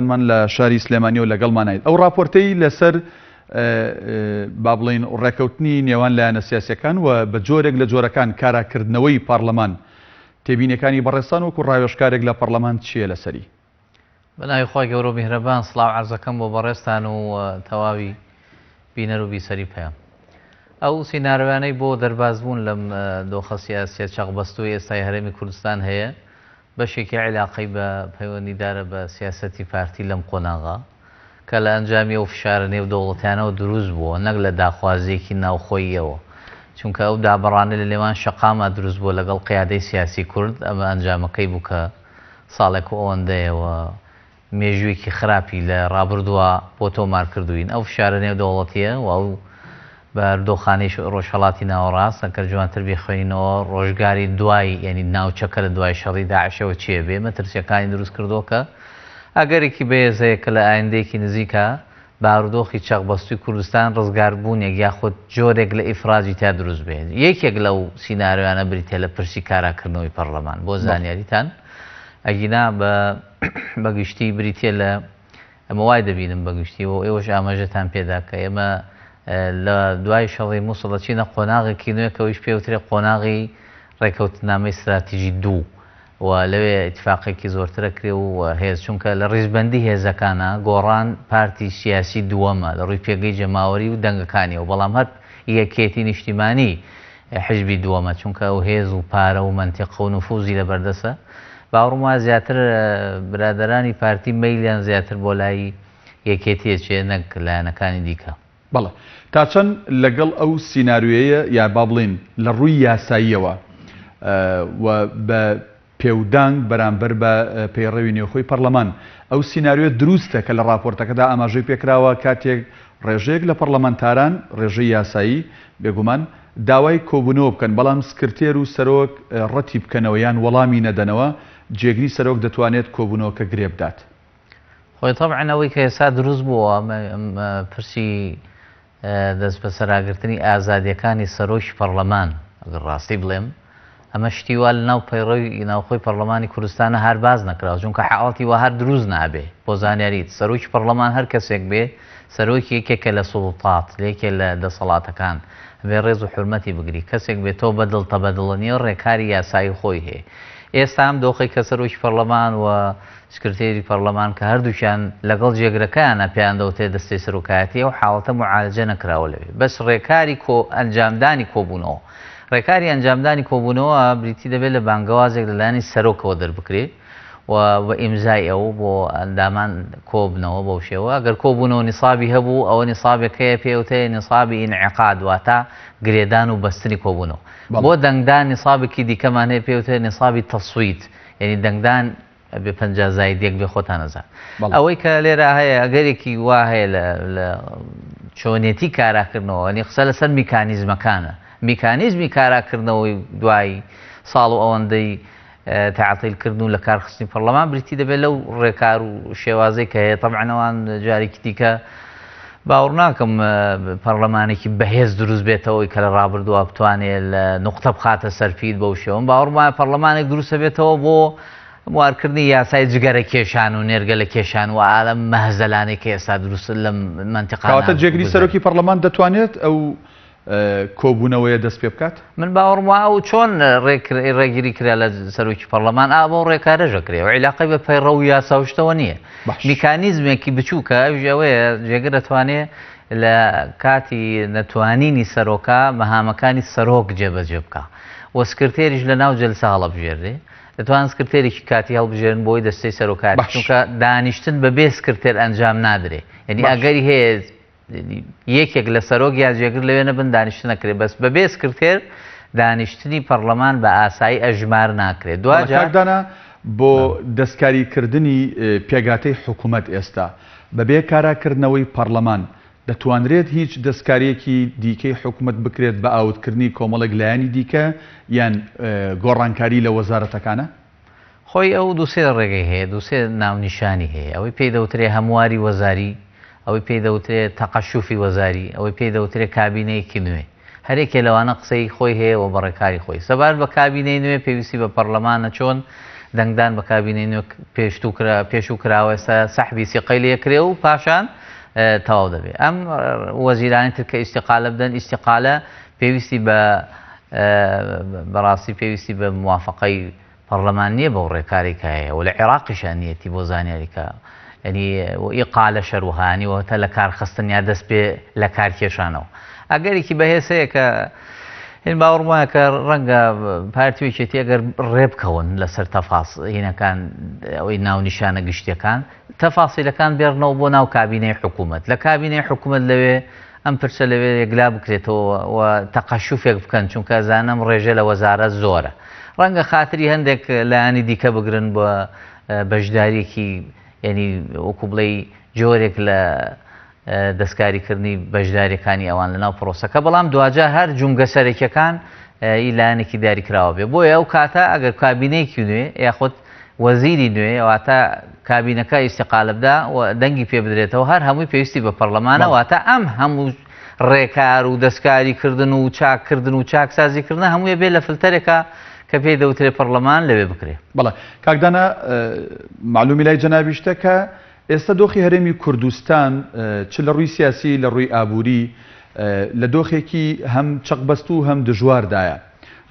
من لە شاری سلێمانی و لەگەڵمانایت ئەو راپۆرتەی لەسەر با بڵێن ڕێکەوتنی نێوان لایەنە سیاسیەکان و بە جۆرێک لە جۆرەکان کاراکردنەوەی پارلەمان تێبینیەکانی بەڕێستان وەکو ڕاوێژکارێک لە پەرلەمان چییە لەسەری؟ بەناوی خۆی گەورە و میهرەبان سڵاو عەرزەکەم بۆ بەڕێستان و تەواوی بینەر و بیسەری پێیان. ئەو سیناریۆیانەی بۆ دەربازبوون لەم دۆخە سیاسیە چەقبەستووی ئێستای هەرێمی کوردستان هەیە بەشێکی عیلاقەی بە پەیوەندیدارە بە سیاسەتی پارتی لەم قۆناغا کە لە ئەنجامی ئەو فشارە نێو دەوڵەتیانەوە دروست بووە نەک لە داخوازیەکی ناوخۆییەوە، چونکە ئەو دابڕانە لە لێوان شەقامە دروست بووە لەگەڵ قیادەی سیاسی کورد. ئەمە ئەنجامەکەی بوو کە ساڵێک و ئەوەندەیەوە مێژوویەکی خراپی لە ڕابردووە بۆ تۆمار کردوین. ئەو فشارە نێو دەوڵەتیە و ئەو بەردۆخانەی ڕۆژهەڵاتی ناوەڕاست ئەگەر جوانتر بخوێنینەوە ڕۆژگاری دوای یعنی ناوچەکە لە دوای شەڕی داعشەوە چیە بێ مەترسیەکانی دروست کردووە کە ئەگەرێکی بەهێزەیە کە لە ئایندەیەکی نزیکە بارودۆخی چەقبەستووی کوردستان ڕزگاربوونێک یاخود جۆرێک لە ئیفراجی تا دروست بێت. یەکێک لەو سیناریۆیانە بریتێ لە پرسی کاراکردنەوەی پەرلەمان بۆ زانیاریتان ئەگینا بەگشتی بریتێ لە ئەمە وای دەبینم بەگشتی و ئێوەش ئاماژەتان پێدا کە ئێمە لە دوای شەڕی مووسڵە چینە قۆناغێکی نوێکەوەیش پێوترێ قۆناغی ڕێکەوتنامەی استراتیژی 2 و لەوێ ئیتفاقێکی زۆرترە کرێ و هێز چونکە لە ڕیزبەندی هێزەکانە گۆڕان پارتی سیاسی دووەمە لە ڕووی پێگەی جەماوەری و دەنگەکانیەوە، بەڵام هەر یەکێتی نیشتیمانی حیزبی دووەمە چونکە ئەو هێز و پارە و منتیقە و نفوزی لە بەردەسە. باوەڕم زیاتر برادەرانی پارتی مەیلیان زیاتر بۆ لای یەکێتیە چێ نەک لایەنەکانی دیکە. بەڵێ تا چەند لەگەڵ ئەو سیناریۆیە یا با بڵێن لە ڕووی یاساییەوە و بە پێودانگ بەرامبەر بە پەیڕەوی نێوخۆی پەرلەمان ئەو سیناریۆ دروستە کە لە راپۆرتەکەدا ئاماژەی پێکراوە کاتێک ڕێژەیەک لە پەرلەمانتاران ڕێژەی یاسایی بێگومان داوای کۆبوونەوە بکەن بەڵام سکرتێر و سەرۆک ڕەتی بکەنەوە یان وەڵامی نەدەنەوە جێگری سەرۆک دەتوانێت کۆبوونەوەکە گرێ بدات. خۆی تەبعەن ئەوەی کە ئێستا دروست بووە پرسی دەست بە سەراگرتنی ئازادیەکانی سەرۆکی پەرلەمان ئەگەر ڕاستی بڵێم ئەمە شتیوا لە ناو پەیڕەوی ناوخۆی پەرلەمانی کوردستانە هەر باز نەکراوە، چونکە حاڵەتی وا هەر دروست نابێ بۆ زانیاریت. سەرۆکی پەرلەمان هەر کەسێک بێ سەرۆکی یەکێکە لە سوڵتات لێکێ لە دەسەڵاتەکان بێ ڕێز و حرمەتی بگری، کەسێک بێت تۆ بەدڵ تەبەدڵنیە ڕێکاری یاسایی خۆی هەیە. ئێستا ئەم دۆخی کە سەرۆکی پەرلەمان و سکرتێری پەرلەمان کە هەردووشیان لەگەڵ جێگرەکەیانە پێیان دەوتێت دەستەی سەرۆکایەتی ئەو حاڵەتە معالجە نەکراوە لەوێ، بەس ڕێکاری ئەنجامدانی کۆبوونەوە ڕێکاری ئەنجامدانی کۆبوونەوە بریتی دەبێت لە بانگەوازێک لەلایەنی سەرۆکەوە دەربکرێت و بە ئیمزای ئەو بۆ ئەندامان کۆبنەوە بەو شێوە. ئەگەر کۆبوونەوە نیسابی هەبوو ئەوە نیسابێکەیە پێوتەیە نیسابی ئینعقاد واتە گرێدان و بەستنی کۆبوونەوە. بۆ دەنگدان نیسابێکی دیکەمان هەیە پێوتەیە نیسابی تەسویت یعنی دەنگدان بێ 50 زایدێک بێ خۆتان نەزان. ئەوەی کە لێرە هەیە ئەگەرێکی وا هەیە لە چۆنێتی کاراکردنەوە نی قسە لەسەر میکانیزمەکانە میکانیزمی کاراکردنەوەی دوای ساڵ و ئەوەندەی تعاتیلکردن لە کارخستنی پەرلەمان بریتی دەبێت لەو ڕێکار و شێوازەی کە هەیە. تەبعەنەوان جارێکی دیکە باوەڕ ناکەم پەرلەمانێکی بەهێز دروست بێتەوەی کە لە ڕابردووە بتوانێت لە نوقتە بخاتە سەرپید بەو شێوەم باوەڕمان پەرلەمانێک دروستە بێتەوە بۆ موارکردنی یاسای جگەرە کێشان و نێرگە لە کێشان و ئالەم مەهزەلانێک کە ئێستا دروست لە منتیقانە. کەواتە جێگری سەرۆکی پەرلەمان دەتوانێت ئەو کۆبوونەوەیە دەست پێ بکات؟ من باوەڕم و چۆن ڕێگیری کرا لە سەرۆکی پەرلەمان ئابە و ڕێکارەژە کرێەوە عیلاقەی بە پەیڕە و یاساوشتەوە نییە. میکانیزمێکی بچووکە ئەوژەوەیە جێگە دەتوانێت لە کاتی نەتوانینی سەرۆکە مەهامەکانی سەرۆک جێبەجێ بکە و سکرتێریش لە ناو جەلسە هەڵەبژێردێ دەتوان سکرتێرێکی کاتی هەڵبژێرن بۆی دەستەی سەرۆکات چونکە دانیشتن بەبێ سکرتێر ئەنجام نادرێ یعنی ئەگەری هەیە یەکێک لە سەرۆک یا جێگر لەوێ نەبن دانیشتن نەکرێت بەس بەبێ سکرتێر دانیشتنی پەرلەمان بە ئاسایی ئەژمار ناکرێت. دوجاردانە بۆ دەستکاریکردنی پێگاتەی حکوومەت ئێستا بەبێ کاراکردنەوەی پەرلەمان دەتوانرێت هیچ دەستکاریەکی دیکەی حکوومەت بکرێت بە ئاوتکردنی کۆمەڵێک لایەنی دیکە یان گۆڕانکاری لە وەزارەتەکانە؟ خۆی ئەو دووسێ ڕێگەی هەیە دووسێ ناونیشانی هەیە ئەوەی پێی دەوترێ هەمواری وەزاری ئەوەی پێی دەوترێت تەقەشوفی وەزاری ئەوەی پێی دەوترێت کابینەیەکی نوێ هەرێکێ لەوانە قسەی خۆی هەیە و بەڕێکاری خۆی سەبار بە کابینەی نوێ پێویستی بە پەرلەمانە چۆن دەنگدان بە کابینەی پێش و کراوە ئێستا سەحبی سیقەی لێکرێ و پاشان تەواو دەبێت. ئەم وەزیرانی تر کە ئیستیقالە بدەن ئیستیقالە پێویستی بەڕاستی پێویستی بە موافقەی پەرلەمان نییە بەو ڕێکارێکە هەیە و لە عێراقیشان نیەتی بۆ زانیاریکە ینی ئیقالە شەروهانی وتە لە کارخستن یا دەست پێ لە کارکێشانەوە ئەگەرێکی بەهێزەیە کە هێن باوەڕم وایە کە ڕەنگە پارتیوێکێتی ئەگەر ڕێبکەون لەسەر هینەکان ئەوەی ناونیشانە گشتیەکان تەفاسیلەکان بێڕنەوە بۆ ناو کابینەی حکوومەت لە کابینەی حکوومەت لەوێ ئەم پرسە لەوێ یەکلا بکرێتەوە و تەقەشوفێک بکەن چونکە زانم ڕێژە لە وەزارەت زۆرە ڕەنگە خاتری هەندێک لایانی دیکە بگرن بە بەشداریەکی ینی وەکو بڵێ جۆرێک لە دەستکاریکردنی بەشداریەکانی ئەوان لەناو پرۆسەکە بەڵام دوجا هەر جونگە سەرەکیەکان لایەنێکی دیاریکراوە بێ بۆیە ئەو کاتە ئەگەر کابینەیەکی نوێ یاخود وەزیری نوێ ئەواتە کابینەکە ئیستیقالە بدا و دەنگی پێ بدرێتەوە هەر هەمووی پێویستی بە پەرلەمانە واتە ئەم هەموو ڕێکار و دەستکاریکردن و چاککردن و چاکسازیکردن هەموویە بێ لە فلتەرێکە کە پێی دەوترێ پەرلەمان لەوێ بکرێ. بەڵێ کاکدانە معلومی لای جەنابیشتە کە ئێستا دۆخی هەرێمی کوردستان چ لە ڕووی سیاسی لە ڕووی ئابووری لە دۆخێکی هەم چەقبەست و هەم دژواردایە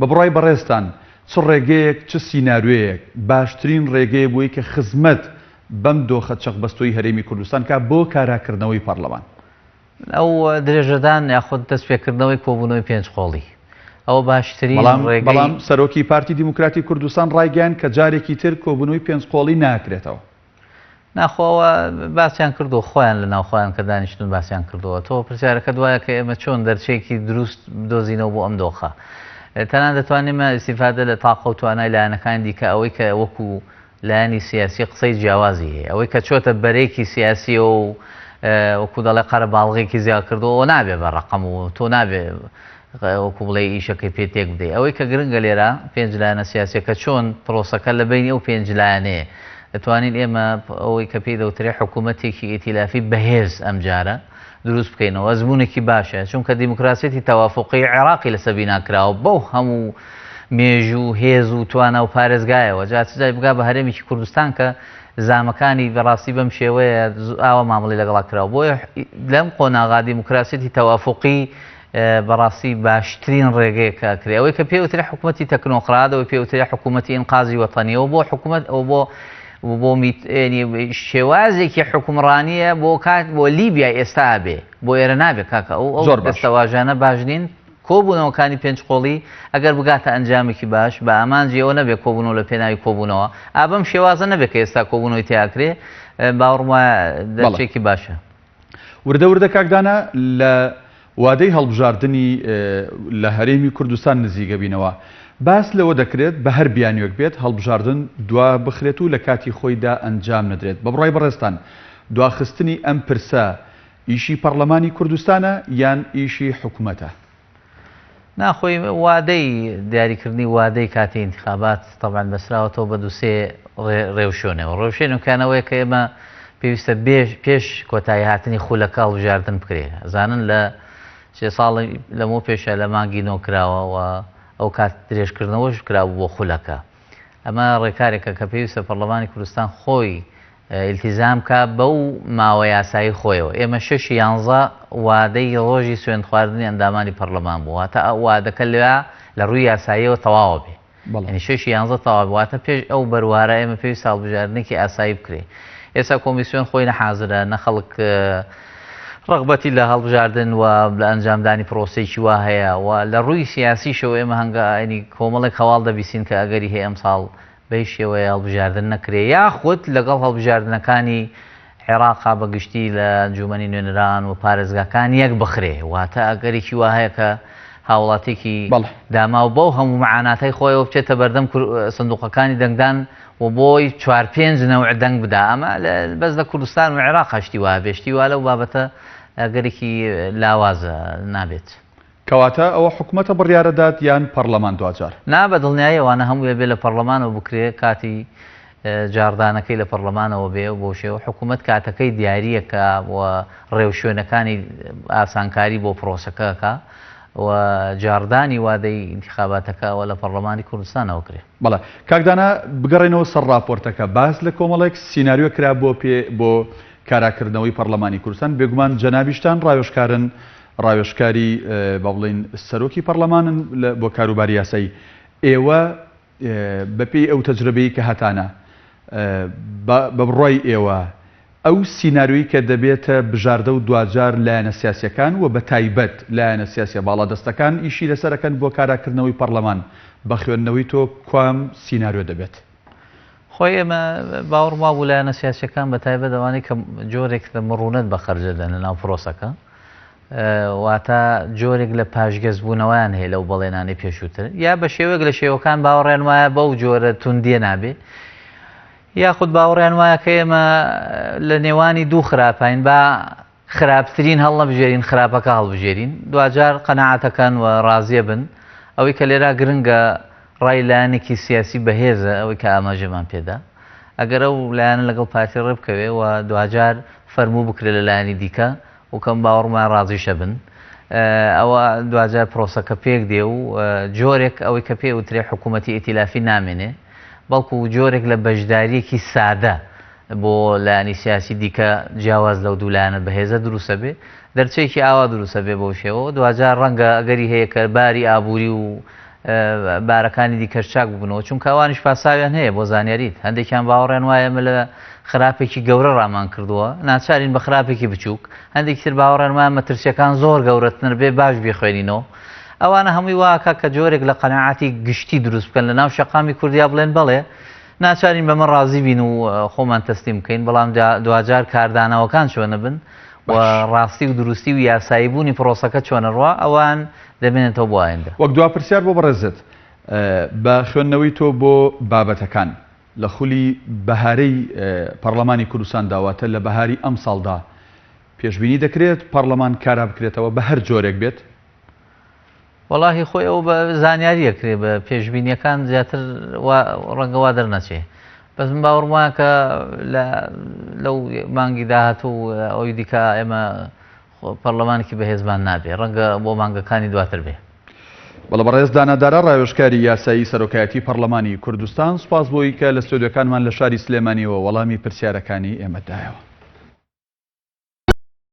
بە بڕای بەڕێستان چ ڕێگەیەک چ سیناروەیەک باشترین ڕێگەیە بووی کە خزمەت بەم دۆخە چەقبەستوی هەرێمی کوردستان کا بۆ کاراکردنەوەی پەرلەمان ئەو درێژەدان یاخود دەستپێکردنەوەی کۆبوونەوەی پێنج قۆڵی ئەوە باشترین ڕێگەی بەڵام سەرۆکی پارتی دیموکراتی کوردستان ڕایگەیان کە جارێکی تر کۆبوونەوەی پێنج قۆڵی ناکرێتەوە ناخۆەوە باسییان کردو خۆیان لە ناوخۆیان کە دانیشتون باسییان کردووە تۆ پرسیارەکە دوایە کە ئێمە چۆن دەرچێکی دروست بدۆزینەوە بۆ ئەم دۆخە تەنان دەتوانێمە ئیستیفادە لە تاقە و توانای لایەنەکان دیکە ئەوەی کە وەکو لایەنی سیاسی قسەی جیاوازی هەیە ئەوەی کە چۆتە بەرێکی سیاسی و وەکو دەڵێ قەرە باڵغێکی زیاد کردەوە نابێ بە ڕقم و تۆ نابێ وەکو بڵێ ئیشەکەی پێ تێک بدەیت ئەوەی کە گرنگە لێرە پێنج لایەنە سیاسیەکە چۆن پرۆسەکە لە بینی ئەو پێنج لایەنەیە دەتوانین ئێمە ئەوەی کە پێی دەوترێ حکوومەتێکی ئێتیلافی بەهێز ئەم جارە دروست بکەینەوە ئەزمونێکی باشە چونکە دیموکراسێتی تەوافقی عێراقی لە سەبی ناکراوە بەو هەموو مێژ و هێز و توانە و پارێزگایەوە جای بگا بە هەرێمێکی کوردستان کە زامەکانی بەڕاستی بەم شێوەیە ئاوە مامەڵی لەگەڵا کراوە بۆیە لەم قۆناغا دیموکراسێتی تەوافقی بەڕاستی باشترین ڕێگەیەکە کرێ ئەوەی کە پێوترێ حکوومەتی تەکنۆقراتەوەی پێوترێ حکوومەتی ئینقازی وەتەنیەوە بۆ حکوومەت ئەو بۆ شێوازێکی حکومڕانیە بۆ لیبیا ئێستا بێ بۆ ئێرە نابێت کاکە ئەو دەستەواژانە باش نین کۆبوونەوەکانی پێنج قۆڵی ئەگەر بگاتە ئەنجامێکی باش بە ئامانجیەوە نەبێت کۆبوونەوە لە پێناوی کۆبوونەوە ئابەم شێوازە نەبێت کە ئێستا کۆبوونەوەی تیاکرێ باوەڕم وایە دەرچێکی باشە. وردە کاکدانە لە وادەی هەڵبژاردننی لە هەرێمی کوردستان نزیگە بینەوە باس لەوە دەکرێت بە هەر بیانوێک بێت هەڵبژاردن دوا بخرێت و لە کاتی خۆیدا ئەنجام نەدرێت بە بڕای بەڕێستان دواخستنی ئەم پرسە ئیشی پەرلەمانی کوردستانە یان ئیشی حکوومەتە ناخۆی وادەی دیاریکردنی وادەی کاتی انتخابات طبعا بەسراوەتەوە بە دووسێ ڕێوشێنەوە ڕێوشێنەکانەوەی کە ئێمە پێویستە پێش کۆتایی هاتنی خولەکە هەڵبژاردن بکرێ زانن لە 3 ساڵی لەمەوە پێشە لە مانگی نۆ کراوەوە ئەو کات درێژکردنەوەش کرابوو بۆ خولەکە ئەمە ڕێکارێکە کە پێویستە پەرلەمانی کوردستان خۆی ئیلتیزام کا بەو ماوە یاسایی خۆیەوە ئێمە 6/11 وادەی ڕۆژی سوێند خواردنی ئەندامانی پەرلەمان بوو واتە ئەو وادەکە لە ڕووی یاساییەوە تەواوە بێ ینی 6/11 تەواو واتە پێش ئەو بەروارە ئێمە پێویست هەڵبژاردنێکی ئاسایی بکرێ ئێستا کۆمیسیۆن خۆی نەحازرە نەخەڵک ڕغبەتی لە هەڵبژاردن و لە ئەنجامدانی پرۆسەیەکی وا هەیە و لە ڕووی سیاسیشەوە ئێمە هەنگاینی کۆمەڵێک هەواڵ دەبیستین کە ئەگەری هەیە ئەم ساڵ بەی شێوەیە هەڵبژاردن نەکرێ یاخود لەگەڵ هەڵبژاردنەکانی عێراقا بەگشتی لە ئەنجومەنی نوێنەران و پارێزگاکان یەک بخرێ واتە ئەگەرێکی وا هەیە کە هاوڵاتێکی داما و بەو هەموو معاناتەی خۆیەوە بچێتە بەردەم سندوقەکانی دەنگدان و بۆی 4-5 نەوع دەنگ بدا ئەمە بەس لە کوردستان و عێراق هەشتی وایە بێشتی وا لەو بابەتە ئەگەرێکی لاوازە نابێت کەواتە ئەوە حکوومەتە بڕیارەدات یان پەرلەمان دوجار نا بە دڵنیایەوانە هەموویە بێ لە پەرلەمانەوە بکرێ کاتی جاردانەکەی لە پەرلەمانەوە بێ بۆ شێوە حکوومەت کاتەکەی دیاریەکە و ڕێوشوێنەکانی ئاسانکاری بۆ پرۆسەکەکە و جاردانی وادەی انتخاباتەکەەوە لە پەرلەمانی کوردستانەوە کرێ. بەڵێ کاکدانا بگەڕێنەوە سەر راپۆرتەکە باس لە کۆمەڵێک سیناریۆ کرا بۆ کاراکردنەوەی پەرلەمانی کوردستان بێگومان جەنابیشتان ڕاوێژکارن ڕاوێژکاری با بڵێن سەرۆکی پەرلەمانن بۆ کاروباری یاسایی ئێوە بەپێی ئەو تەجربەی کە هەتانە بە بڕای ئێوە ئەو سیناریۆی کە دەبێتە بژاردە و دوجار لایەنە سیاسیەکان و بە تایبەت لایەنە سیاسە باڵادەستەکان ئیشی لەسەرەکەن بۆ کاراکردنەوەی پەرلەمان بە خوێندنەوەی تۆ کوام سیناریۆ دەبێت؟ خۆی ئێمە باوەڕما بوو لایەنە سیاسیەکان بە تایبەت ئەوانەی کە جۆرێک لە مڕونەت بەخەرجەدەن لە ناو پرۆسەکە واتە جۆرێک لە پاشگەزبوونەوەیان هەیە لەو بەڵێنانی پێشووتر یا بە شێوەیەک لە شێوەکان باوەڕێن وایە بەو جۆرە توندیە نابێ یاخود باوەڕیان وایە کە ئێمە لە نێوانی دوو خراپین با خراپترین هەڵنەبژێرین خراپەکە هەڵبژێرین دوجار قەناعەتەکان و ڕازیە بن ئەوەی کە لێرا گرنگە ڕای لایەنێکی سیاسی بەهێزە ئەوەی کە ئاماژەمان پێدا ئەگەر ئەو لایەنە لەگەڵ پارتی ڕێ بکەوێ و دوجار فەرموو بکرێت لە لایەنی دیکە و کەم باوەڕمان ڕازیشە بن ئەوە دوجار پرۆسەکە پێک دێ و جۆرێک ئەوەی کە پێ وترێ حکوومەتی ئیتیلافی نامێنێ بەڵکو جۆرێک لە بەشداریەکی سادە بۆ لایەنی سیاسی دیکە جیاواز لەو دوو لایەنە بەهێزە دروستە بێ دەرچەیەکی ئاوا دروستە بێ بەو شێوە دوجار ڕەنگە ئەگەری هەیە کە باری ئابووری و بارەکانی دیکەش چاک ببنەوە چونکە ئەوانیش پاساویان هەیە بۆ زانیاریت هەندێکیان باوەڕێن وایە ئێمە لە خراپێکی گەورە ڕامان کردووە ناچارین بە خراپێکی بچووک هەندێکی تر باوەڕێن وایە مەترسیەکان زۆر گەورەتر بێ باش بخوێنینەوە ئەوانە هەمووی واکە کە جۆرێک لە قەناعەتی گشتی دروست بکەن لە ناو شەقامی کوردیا بڵێن بڵێ ناچارین بەمە ڕازی بین و خۆمان تەسلیم بکەین بەڵام دوجار کاردانەوەکان چۆنە بن و ڕاستی و دروستی و یاساییبوونی پرۆسەکە چۆنە ڕوا ئەوان دەبێنێتەوە بۆ ئایندە. وەک دوا پرسیار بۆ بەڕێزت بە خوێندنەوەی تۆ بۆ بابەتەکان لە خولی بەهارەی پەرلەمانی کوردستان داواتە لە بەهاری ئەم ساڵدا پێشبینی دەکرێت پەرلەمان کارا بکرێتەوە بە هەر جۆرێک بێت؟ وەڵاهی خۆی ئەو بە زانیاریەکرێ بە پێشبینیەکان زیاتر ڕەنگەوا دەرنەچێ بەس من باوەڕم وایە کە لەو مانگی داهاتوو ئەوی دیکە ئێمە پەرلەمانێکی بەهێزمان نابێ ڕەنگە بۆ مانگەکانی دواتر بێ. بەڵە بەڕێز دانەدارە ڕاوێژکاری یاسایی سەرۆکایەتی پەرلەمانی کوردستان سوپاس بۆی کە لە ستۆدیۆکانمان لە شاری سلێمانیەوە وەڵامی پرسیارەکانی ئێمەدایەوە.